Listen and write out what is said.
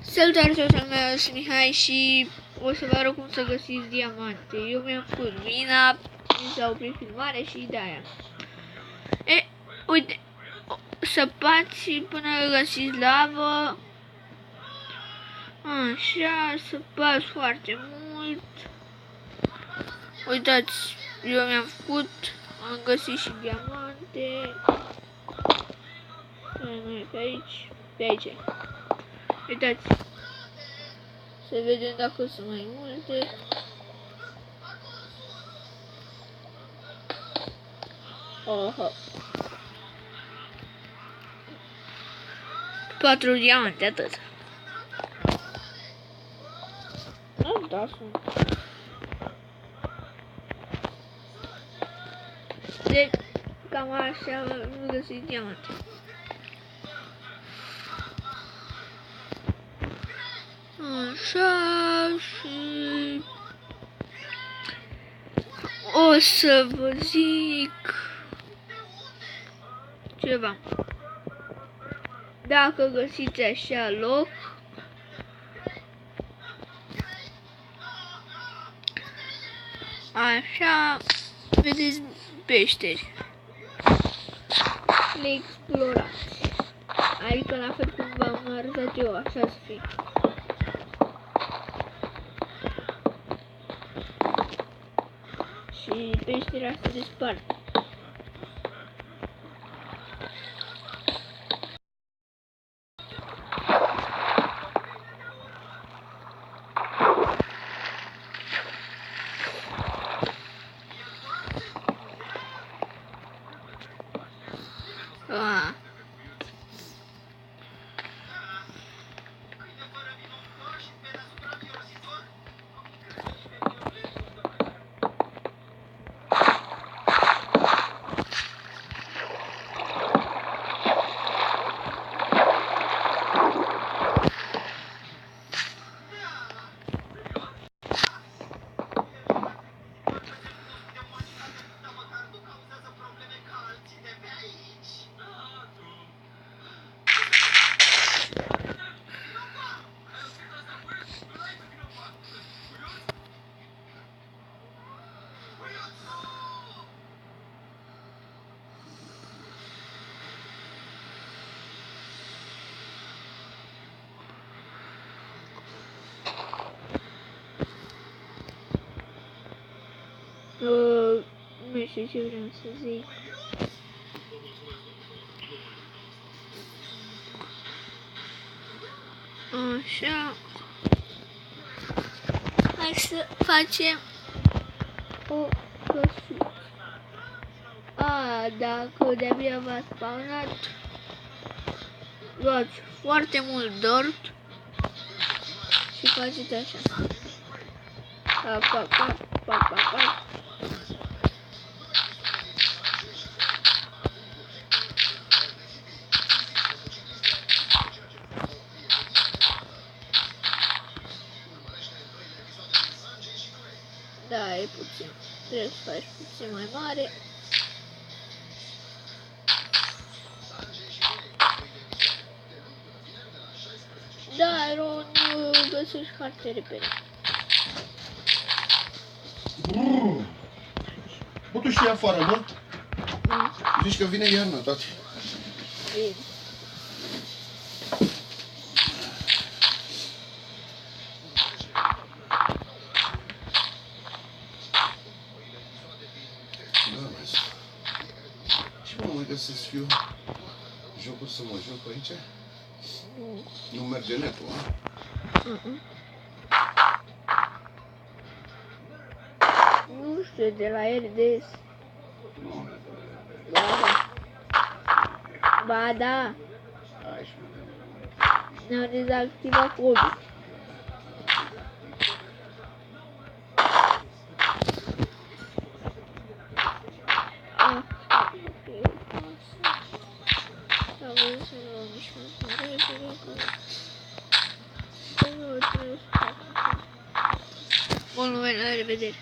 Salutare, soțul meu, sunt Mihai și o să vă arăt cum să găsiți diamante. Eu mi-am făcut mina, mi s-a oprit filmarea și de-aia. Uite, săpați până găsiți lavă. Așa, săpați foarte mult. Uitați, eu mi-am făcut, am găsit și diamante. Nu e pe aici, pe aici. Uitați, să vedem dacă sunt mai multe. Oho. 4 diamante, atât. Da, sunt. Deci, cam așa am găsit diamante. Așa și o să vă zic ceva. Dacă găsiți așa loc, așa, vedeți peșteri, le explorați. Adică la fel cum v-am arătat eu, așa să fie. Și peștera se desparte. Nu știu ce vreau să zic. Așa. Hai să facem o căsuță. Dacă de-abia v-ați spawnat, luați foarte mult dirt și faceți așa. Pac, pac, pac, pac, pac, pac. Da, e puțin. Trebuie să faci puțin mai mare. Da, iron găsești foarte repede. Bă, tu știi afară, mă? Zici că vine iarna, tati. Bine. Și mă mai găsesc eu jocul să mă joc aici? Nu merge netul, a? Nu știu, de la RDS. Nu. Ba da. Ba da. Hai și mă. Ne-au dezactivat codul. Bun, la revedere!